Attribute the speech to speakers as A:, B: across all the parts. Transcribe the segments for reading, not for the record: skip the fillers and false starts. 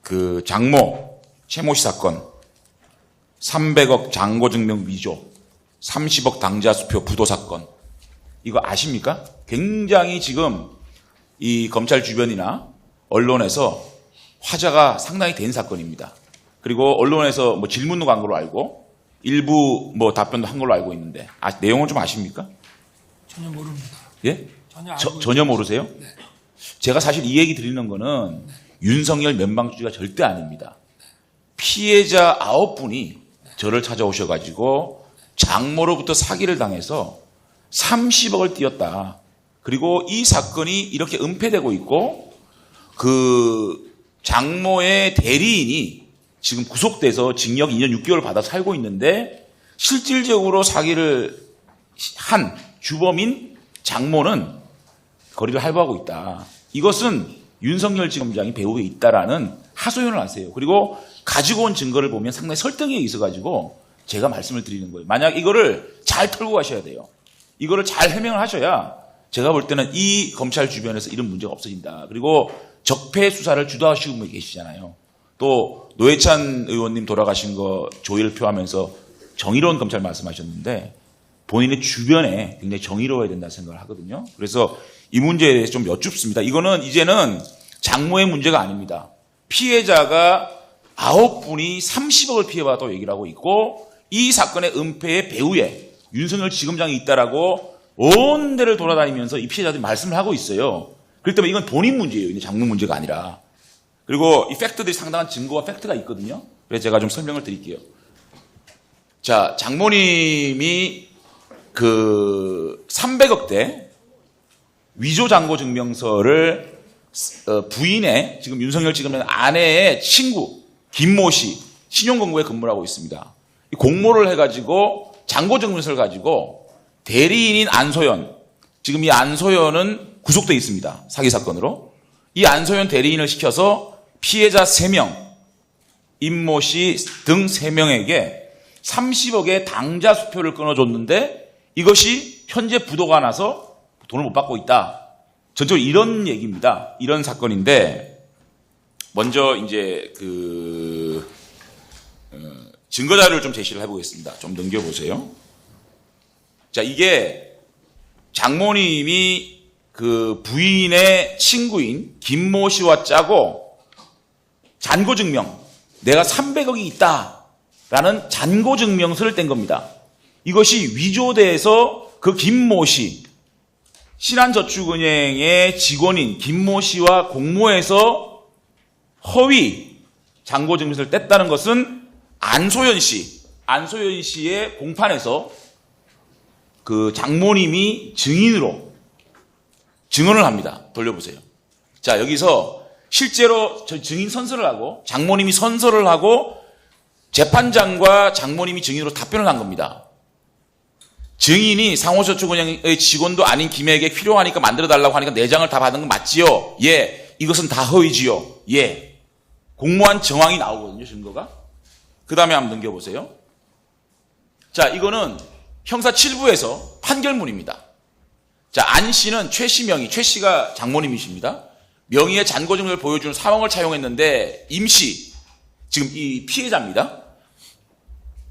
A: 그 장모 최모 씨 사건, 300억 잔고증명 위조, 30억 당자수표 부도 사건, 이거 아십니까? 굉장히 지금 이 검찰 주변이나 언론에서 화제가 상당히 된 사건입니다. 그리고 언론에서 뭐 질문도 간 걸로 알고 일부 뭐 답변도 한 걸로 알고 있는데 내용을 좀 아십니까?
B: 전혀 모릅니다.
A: 예?
B: 전혀
A: 모르세요?
B: 네.
A: 제가 사실 이 얘기 드리는 거는 윤석열 면방주의가 절대 아닙니다. 피해자 9분이 저를 찾아오셔가지고 장모로부터 사기를 당해서 30억을 띄었다. 그리고 이 사건이 이렇게 은폐되고 있고 그 장모의 대리인이 지금 구속돼서 징역 2년 6개월 받아 살고 있는데 실질적으로 사기를 한 주범인 장모는 거리를 할부하고 있다. 이것은 윤석열 지검장이 배후에 있다라는 하소연을 하세요. 그리고 가지고 온 증거를 보면 상당히 설득력이 있어가지고 제가 말씀을 드리는 거예요. 만약 이거를 잘 털고 가셔야 돼요. 이거를 잘 해명을 하셔야 제가 볼 때는 이 검찰 주변에서 이런 문제가 없어진다. 그리고 적폐 수사를 주도하시고 분이 계시잖아요. 또 노회찬 의원님 돌아가신 거 조의를 표하면서 정의로운 검찰 말씀하셨는데 본인의 주변에 굉장히 정의로워야 된다는 생각을 하거든요. 그래서 이 문제에 대해서 좀 여쭙습니다. 이거는 이제는 장모의 문제가 아닙니다. 피해자가 9분이 30억을 피해받았다고 얘기를 하고 있고 이 사건의 은폐의 배후에 윤석열 지검장이 있다라고 온 데를 돌아다니면서 이 피해자들이 말씀을 하고 있어요. 그렇기 때문에 이건 본인 문제예요. 이제 장모 문제가 아니라. 그리고 이 팩트들이 상당한 증거와 팩트가 있거든요. 그래서 제가 좀 설명을 드릴게요. 자, 장모님이 그 300억대 위조 잔고 증명서를 부인의 지금 윤석열 지검장 아내의 친구 김모 씨 신용공고에 근무를 하고 있습니다. 이 공모를 해가지고 잔고 증명서를 가지고 대리인인 안소연, 지금 이 안소연은 구속돼 있습니다. 사기 사건으로. 이 안소연 대리인을 시켜서 피해자 3명, 임모 씨 등 3명에게 30억의 당자 수표를 끊어줬는데 이것이 현재 부도가 나서 돈을 못 받고 있다. 전적으로 이런 얘기입니다. 이런 사건인데 먼저 이제 증거 자료를 좀 제시를 해보겠습니다. 좀 넘겨보세요. 자, 이게 장모님이 그 부인의 친구인 김모 씨와 짜고 잔고증명, 내가 300억이 있다라는 잔고증명서를 뗀 겁니다. 이것이 위조돼서 그 김모 씨, 신한저축은행의 직원인 김모 씨와 공모해서 허위 잔고증명서를 뗐다는 것은 안소연 씨의 공판에서 그 장모님이 증언을 합니다. 돌려보세요. 자, 여기서 실제로 증인 선서를 하고 장모님이 선서를 하고 재판장과 장모님이 증인으로 답변을 한 겁니다. 증인이 상호저축은행의 직원도 아닌 김에게 필요하니까 만들어달라고 하니까 내장을 다 받은 건 맞지요? 예. 이것은 다 허위지요? 예. 공모한 정황이 나오거든요, 증거가. 그 다음에 한번 넘겨보세요. 자, 이거는 형사 7부에서 판결문입니다. 자, 안 씨는 최 씨가 장모님이십니다. 명의의 잔고증명을 보여주는 사원을 차용했는데 임 씨, 지금 이 피해자입니다.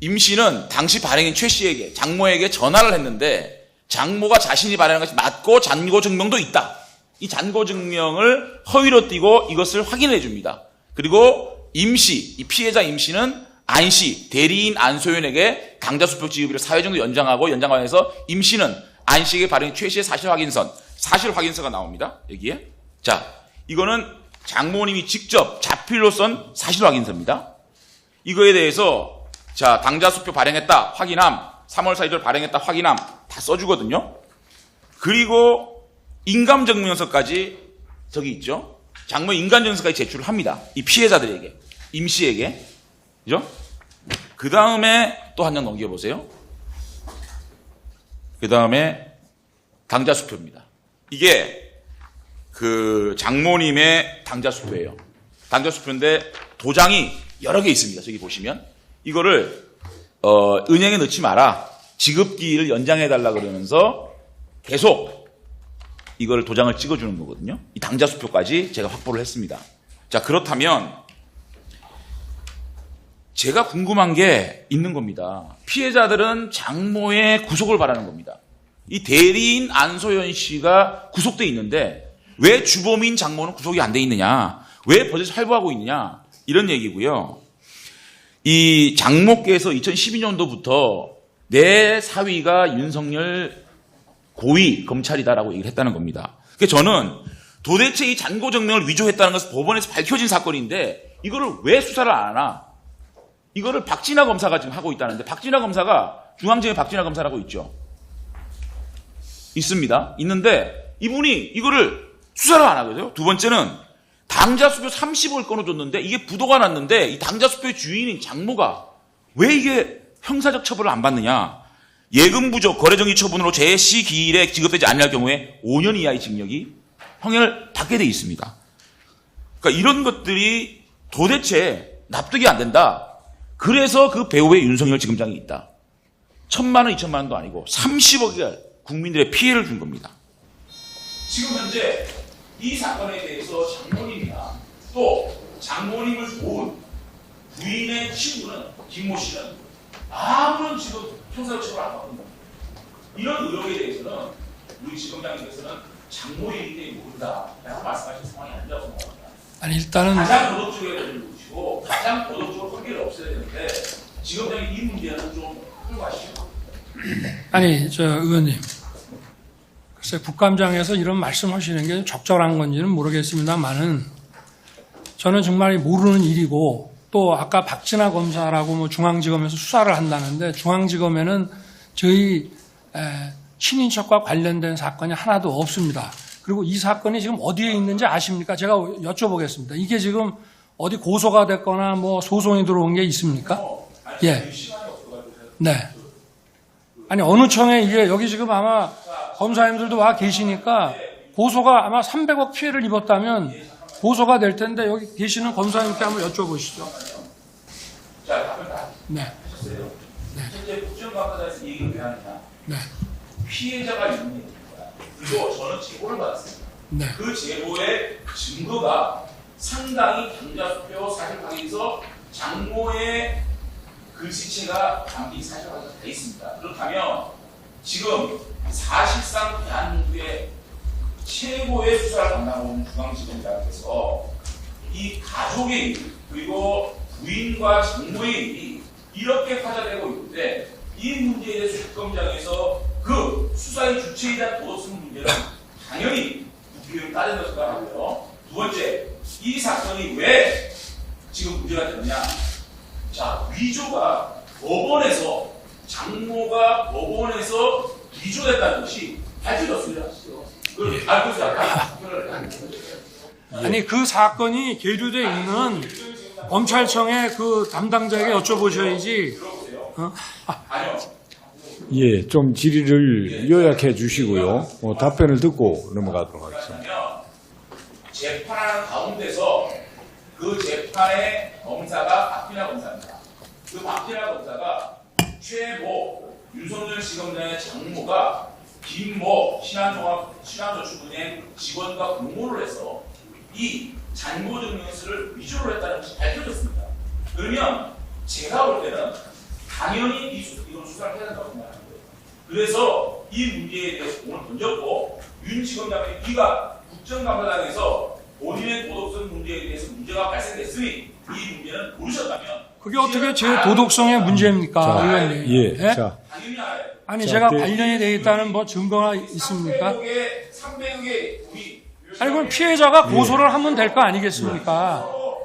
A: 임 씨는 당시 발행인 최 씨에게, 장모에게 전화를 했는데 장모가 자신이 발행한 것이 맞고 잔고증명도 있다. 이 잔고증명을 허위로 띠고 이것을 확인해 줍니다. 그리고 임 씨, 이 피해자 임 씨는 안 씨, 대리인 안소연에게 당자수표 지급일을 4회 정도 연장하면서 임 씨는 안 씨에게 발행한 최 씨의 사실 확인서가 나옵니다. 여기에. 자, 이거는 장모님이 직접 자필로 쓴 사실 확인서입니다. 이거에 대해서 자, 당자수표 발행했다, 확인함, 3월 4일 발행했다, 확인함, 다 써주거든요. 그리고 인감증명서까지 저기 있죠. 장모 인감증명서까지 제출을 합니다. 이 피해자들에게, 임 씨에게. 그죠? 그 다음에 또 한 장 넘겨보세요. 그 다음에 당자수표입니다. 이게 그 장모님의 당자수표예요. 당자수표인데 도장이 여러 개 있습니다. 저기 보시면. 이거를 은행에 넣지 마라. 지급기일을 연장해달라 그러면서 계속 이걸 도장을 찍어주는 거거든요. 이 당자수표까지 제가 확보를 했습니다. 자, 그렇다면 제가 궁금한 게 있는 겁니다. 피해자들은 장모의 구속을 바라는 겁니다. 이 대리인 안소연 씨가 구속돼 있는데 왜 주범인 장모는 구속이 안 돼 있느냐? 왜 버젓이 활보하고 있느냐? 이런 얘기고요. 이 장모께서 2012년도부터 내 사위가 윤석열 고위 검찰이다라고 얘기를 했다는 겁니다. 그래서 저는 도대체 이 잔고정명을 위조했다는 것은 법원에서 밝혀진 사건인데 이거를 왜 수사를 안 하나? 이거를 박진아 검사가 지금 하고 있다는데 박진아 검사가 중앙지검에 박진아 검사라고 있죠. 있습니다. 있는데 이분이 이거를 수사를 안 하거든요. 두 번째는 당자 수표 30억을 끊어줬는데 이게 부도가 났는데 이 당자 수표의 주인인 장모가 왜 이게 형사적 처벌을 안 받느냐. 예금 부족 거래정지 처분으로 제시 기일에 지급되지 않을 경우에 5년 이하의 징역이 형을 받게 돼 있습니다. 그러니까 이런 것들이 도대체 납득이 안 된다. 그래서 그 배우의 윤석열 지검장이 있다. 1,000만 원, 2,000만 원도 아니고 30억의 국민들의 피해를 준 겁니다. 지금 현재 이 사건에 대해서 장모님이나 또 장모님을 도운 부인의 친구는 김모 씨는 아무런 지금 형사적 처벌 안 받는 겁니다. 이런 의혹에 대해서는 우리 지검장님께서는 장모님이 때문에 모른다라고 말씀하신 상황이 아니라고 생각합니다.
B: 아니 일단은
A: 가장 도덕적으로 보시고 가장 도덕적으로 관계를 없애야 되는데 지검장님 이 문제는 좀 풀고 가시죠.
B: 아니 저 의원님 글쎄 국감장에서 이런 말씀하시는 게 적절한 건지는 모르겠습니다만은 저는 정말 모르는 일이고 또 아까 박진아 검사라고 뭐 중앙지검에서 수사를 한다는데 중앙지검에는 저희 친인척과 관련된 사건이 하나도 없습니다. 그리고 이 사건이 지금 어디에 있는지 아십니까? 제가 여쭤보겠습니다. 이게 지금 어디 고소가 됐거나 뭐 소송이 들어온 게 있습니까? 예. 네. 아니 어느 청에 이게 여기 지금 아마 검사님들도 와 계시니까 고소가 아마 300억 피해를 입었다면 고소가 될 텐데 여기 계시는 검사님께 한번 여쭤보시죠. 네.
A: 네. 현재 국정감사에서 얘기를 왜 하느냐?
B: 네.
A: 피해자가 있는 겁니다. 그리고 저는 제보를 받았습니다.
B: 네.
A: 그 제보의 증거가 상당히 당자수표 사실 확인서 장모의 글씨체가 담긴 사실 확인서 돼 있습니다. 그렇다면 지금 사실상 대한민국의 최고의 수사를 담당하고 있는 중앙지검장께서 이 가족의 일 그리고 부인과 장모의 일이 이렇게 화제되고 있는데 이 문제에 대해서 국감장에서 그 수사의 주체에 대한 도덕성 문제는 당연히 국회의원 따른다고 생각하고요. 두 번째, 이 사건이 왜 지금 문제가 되느냐? 자, 위조가 법원에서 장모가 법원에서 위조됐다는 것이 밝혀졌습니다. 그걸 알고서
B: 아니 그 사건이 계류돼 있는 검찰청의 그 담당자에게 여쭤보셔야지.
A: 아니요.
C: 예, 좀 질의를 요약해 주시고요. 답변을 듣고 넘어가도록 하겠습니다.
A: 재판하는 가운데서 그 재판의 검사가 박진아 검사입니다. 그 박진아 검사가 최모 윤석열 지검장의 장모가 김모 신한저축은행 직원과 공모를 해서 이 잔고증명서를 위조를 했다는 것이 밝혀졌습니다. 그러면 제가 볼 때는 당연히 이건 수사를 해야 된다고 생각합니다. 그래서 이 문제에 대해서 공을 던졌고 윤 지검장이 네가 국정감사장에서 본인의 도덕성 문제에 대해서 문제가 발생됐으니 이 문제는 모르셨다면
B: 그게 어떻게 제 도덕성의 문제입니까, 의원님?
C: 예,
B: 예?
C: 자,
A: 당연히 알아요.
B: 아니
C: 자,
B: 제가
C: 네.
B: 관련이 돼 있다는 뭐 증거가 있습니까?
A: 300억의 우리
B: 아니 그럼 피해자가 고소를 하면 될 거 아니겠습니까? 어?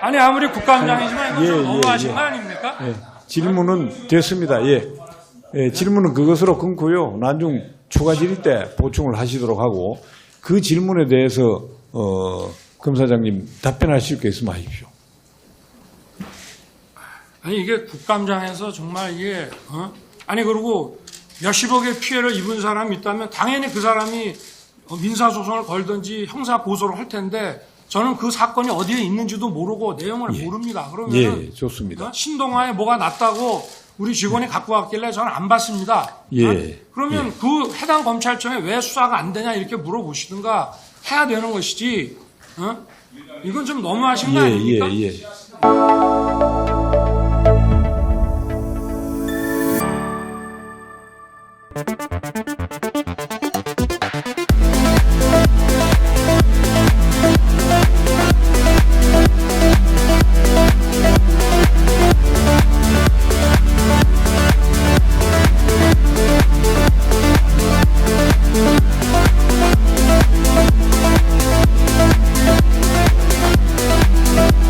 B: 아니 아무리 국감장이지만 이건 좀 너무하신 거 아닙니까?
C: 예, 질문은 됐습니다. 예. 예, 질문은 그것으로 끊고요. 나중 추가 질의 때 보충을 하시도록 하고 그 질문에 대해서 검사장님 답변하실 게 있으면 하십시오.
B: 아니 이게 국감장에서 정말 이게 아니 그리고 몇십억의 피해를 입은 사람이 있다면 당연히 그 사람이 민사소송을 걸든지 형사 고소를 할 텐데 저는 그 사건이 어디에 있는지도 모르고 내용을 모릅니다. 그러면
C: 예, 좋습니다.
B: 신동아에 뭐가 났다고 우리 직원이 갖고 왔길래 저는 안 봤습니다.
C: 예.
B: 그러면 그 해당 검찰청에 왜 수사가 안 되냐 이렇게 물어보시든가 해야 되는 것이지 이건 좀 너무하신 거 아닙니까?
C: 예.